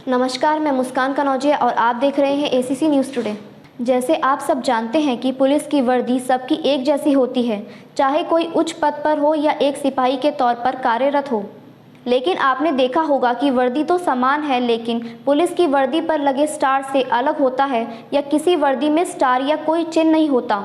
नमस्कार, मैं मुस्कान कनौजिया और आप देख रहे हैं एसीसी न्यूज़ टुडे। जैसे आप सब जानते हैं कि पुलिस की वर्दी सबकी एक जैसी होती है, चाहे कोई उच्च पद पर हो या एक सिपाही के तौर पर कार्यरत हो। लेकिन आपने देखा होगा कि वर्दी तो समान है, लेकिन पुलिस की वर्दी पर लगे स्टार से अलग होता है या किसी वर्दी में स्टार या कोई चिन्ह नहीं होता।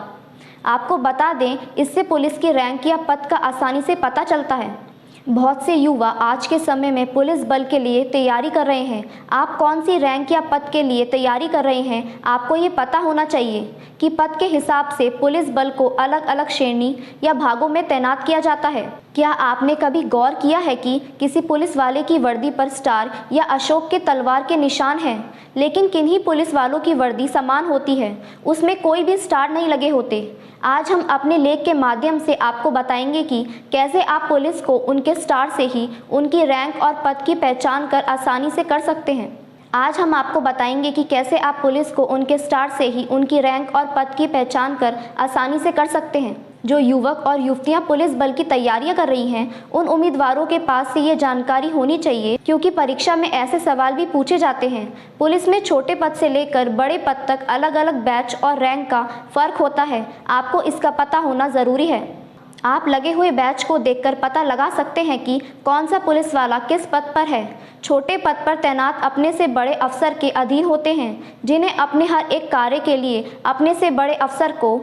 आपको बता दें, इससे पुलिस की रैंक या पद का आसानी से पता चलता है। बहुत से युवा आज के समय में पुलिस बल के लिए तैयारी कर रहे हैं। आप कौन सी रैंक या पद के लिए तैयारी कर रहे हैं, आपको ये पता होना चाहिए कि पद के हिसाब से पुलिस बल को अलग अलग श्रेणी या भागों में तैनात किया जाता है। क्या आपने कभी गौर किया है कि किसी पुलिस वाले की वर्दी पर स्टार या अशोक के तलवार के निशान हैं, लेकिन किन्हीं पुलिस वालों की वर्दी समान होती है, उसमें कोई भी स्टार नहीं लगे होते। आज हम अपने लेख के माध्यम से आपको बताएंगे कि कैसे आप पुलिस को उनके स्टार से ही उनकी रैंक और पद की पहचान कर आसानी से कर सकते हैं। आज हम आपको बताएंगे कि कैसे आप पुलिस को उनके स्टार से ही उनकी रैंक और पद की पहचान कर आसानी से कर सकते हैं। जो युवक और युवतियां पुलिस बल की तैयारियां कर रही हैं, उन उम्मीदवारों के पास से ये जानकारी होनी चाहिए, क्योंकि परीक्षा में ऐसे सवाल भी पूछे जाते हैं। पुलिस में छोटे पद से लेकर बड़े पद तक अलग अलग बैच और रैंक का फ़र्क होता है। आपको इसका पता होना ज़रूरी है। आप लगे हुए बैच को देखकर पता लगा सकते हैं कि कौन सा पुलिस वाला किस पद पर है। छोटे पद पर तैनात अपने से बड़े अफसर के अधीन होते हैं, जिन्हें अपने हर एक कार्य के लिए अपने से बड़े अफसर को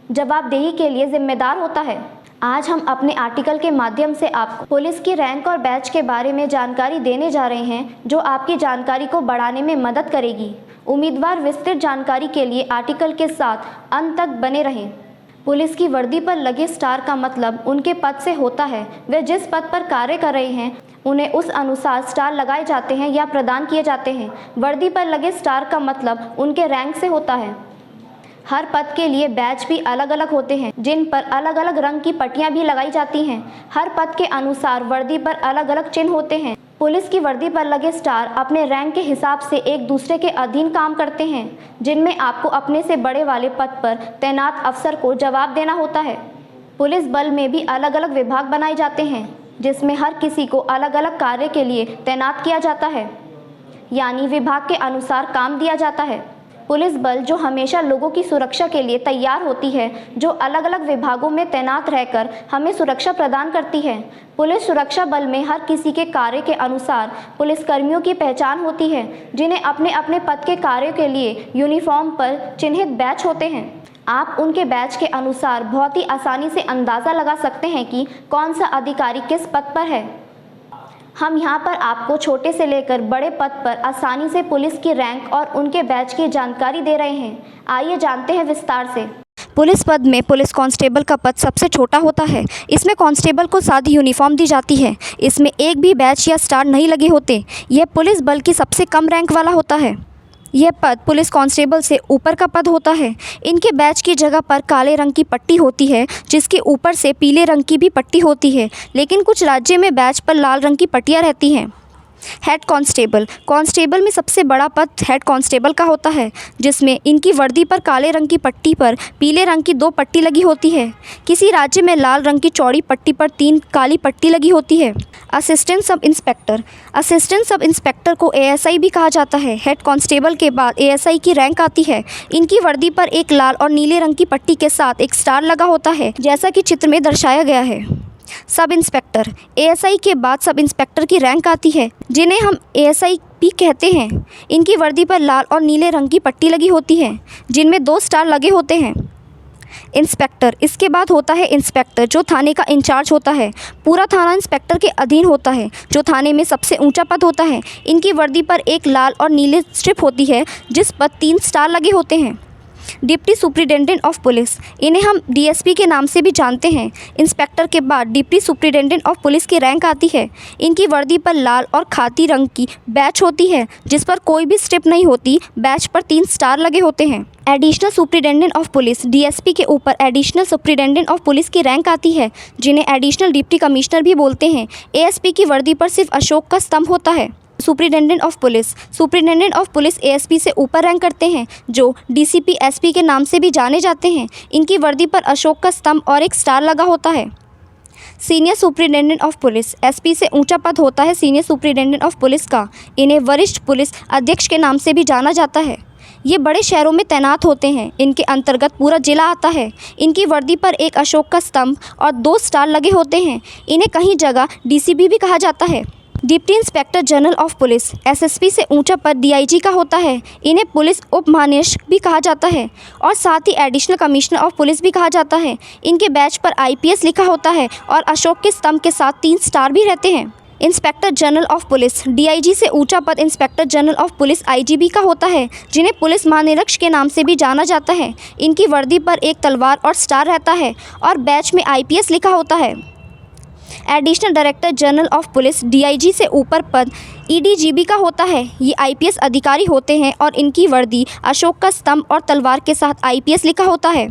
जवाबदेही के लिए जिम्मेदार होता है। आज हम अपने आर्टिकल के माध्यम से आपको पुलिस की रैंक और बैच के बारे में जानकारी देने जा रहे हैं, जो आपकी जानकारी को बढ़ाने में मदद करेगी। उम्मीदवार विस्तृत जानकारी के लिए आर्टिकल के साथ अंत तक बने रहें। पुलिस की वर्दी पर लगे स्टार का मतलब उनके पद से होता है। वे जिस पद पर कार्य कर रहे हैं, उन्हें उस अनुसार स्टार लगाए जाते हैं या प्रदान किए जाते हैं। वर्दी पर लगे स्टार का मतलब उनके रैंक से होता है। हर पद के लिए बैच भी अलग अलग होते हैं, जिन पर अलग अलग रंग की पट्टियां भी लगाई जाती हैं। हर पद के अनुसार वर्दी पर अलग अलग चिन्ह होते हैं। पुलिस की वर्दी पर लगे स्टार अपने रैंक के हिसाब से एक दूसरे के अधीन काम करते हैं, जिनमें आपको अपने से बड़े वाले पद पर तैनात अफसर को जवाब देना होता है। पुलिस बल में भी अलग अलग विभाग बनाए जाते हैं, जिसमें हर किसी को अलग अलग कार्य के लिए तैनात किया जाता है, यानी विभाग के अनुसार काम दिया जाता है। पुलिस बल जो हमेशा लोगों की सुरक्षा के लिए तैयार होती है, जो अलग अलग विभागों में तैनात रहकर हमें सुरक्षा प्रदान करती है। पुलिस सुरक्षा बल में हर किसी के कार्य के अनुसार पुलिसकर्मियों की पहचान होती है, जिन्हें अपने अपने पद के कार्यों के लिए यूनिफॉर्म पर चिन्हित बैच होते हैं। आप उनके बैच के अनुसार बहुत ही आसानी से अंदाज़ा लगा सकते हैं कि कौन सा अधिकारी किस पद पर है। हम यहाँ पर आपको छोटे से लेकर बड़े पद पर आसानी से पुलिस की रैंक और उनके बैच की जानकारी दे रहे हैं। आइए जानते हैं विस्तार से। पुलिस पद में पुलिस कांस्टेबल का पद सबसे छोटा होता है। इसमें कांस्टेबल को सादी यूनिफॉर्म दी जाती है। इसमें एक भी बैच या स्टार नहीं लगे होते। यह पुलिस बल की सबसे कम रैंक वाला होता है। यह पद पुलिस कांस्टेबल से ऊपर का पद होता है। इनके बैच की जगह पर काले रंग की पट्टी होती है, जिसके ऊपर से पीले रंग की भी पट्टी होती है, लेकिन कुछ राज्य में बैच पर लाल रंग की पट्टियाँ रहती हैं। हेड कांस्टेबल कांस्टेबल में सबसे बड़ा पद हेड कांस्टेबल का होता है, जिसमें इनकी वर्दी पर काले रंग की पट्टी पर पीले रंग की 2 पट्टी लगी होती है। किसी राज्य में लाल रंग की चौड़ी पट्टी पर 3 काली पट्टी लगी होती है। असिस्टेंट सब इंस्पेक्टर को एएसआई भी कहा जाता है। हेड कांस्टेबल के बाद एएसआई की रैंक आती है। इनकी वर्दी पर एक लाल और नीले रंग की पट्टी के साथ एक स्टार लगा होता है, जैसा कि चित्र में दर्शाया गया है। सब इंस्पेक्टर एएसआई के बाद सब इंस्पेक्टर की रैंक आती है, जिन्हें हम एएसआई भी कहते हैं। इनकी वर्दी पर लाल और नीले रंग की पट्टी लगी होती है, जिनमें 2 स्टार लगे होते हैं। इंस्पेक्टर इसके बाद होता है इंस्पेक्टर, जो थाने का इंचार्ज होता है। पूरा थाना इंस्पेक्टर के अधीन होता है, जो थाने में सबसे ऊंचा पद होता है। इनकी वर्दी पर एक लाल और नीले स्ट्रिप होती है, जिस पर 3 स्टार लगे होते हैं। डिप्टी सुप्रिटेंडेंट ऑफ पुलिस, इन्हें हम डीएसपी के नाम से भी जानते हैं। इंस्पेक्टर के बाद डिप्टी सुप्रिटेंडेंट ऑफ पुलिस की रैंक आती है। इनकी वर्दी पर लाल और खाकी रंग की बैच होती है, जिस पर कोई भी स्ट्रिप नहीं होती। बैच पर 3 स्टार लगे होते हैं। Additional superintendent of police DSP के ऊपर एडिशनल सुप्रिटेंडेंट ऑफ पुलिस की रैंक आती है, जिन्हें एडिशनल डिप्टी कमिश्नर भी बोलते हैं। एएसपी की वर्दी पर सिर्फ अशोक का स्तंभ होता है। सुप्रिटेंडेंट ऑफ पुलिस एएसपी से ऊपर रैंक करते हैं, जो डीसीपी एसपी के नाम से भी जाने जाते हैं। इनकी वर्दी पर अशोक का स्तंभ और एक स्टार लगा होता है। Senior superintendent of police, SP से ऊंचा पद होता है सीनियर सुपरिटेंडेंट ऑफ पुलिस का। इन्हें वरिष्ठ पुलिस अध्यक्ष के नाम से भी जाना जाता है। ये बड़े शहरों में तैनात होते हैं। इनके अंतर्गत पूरा जिला आता है। इनकी वर्दी पर एक अशोक का स्तंभ और 2 स्टार लगे होते हैं। इन्हें कहीं जगह डीसीपी भी कहा जाता है। Deputy inspector general of police, SSP से ऊंचा पद डीआईजी का होता है। इन्हें पुलिस उप महानिरीक्षक भी कहा जाता है और साथ ही एडिशनल कमिश्नर ऑफ पुलिस भी कहा जाता है। इनके बैच पर आईपीएस लिखा होता है और अशोक के स्तंभ के साथ 3 स्टार भी रहते हैं। Inspector general of police, DIG से ऊंचा पद inspector general of police IGB का होता है, जिन्हें पुलिस महानिरीक्षक के नाम से भी जाना जाता है। इनकी वर्दी पर एक तलवार और स्टार रहता है और बैच में आईपीएस लिखा होता है। Additional director general of police, DIG से ऊपर पद ईडीजीबी का होता है। ये आईपीएस अधिकारी होते हैं और इनकी वर्दी अशोक का स्तंभ और तलवार के साथ आईपीएस लिखा होता है।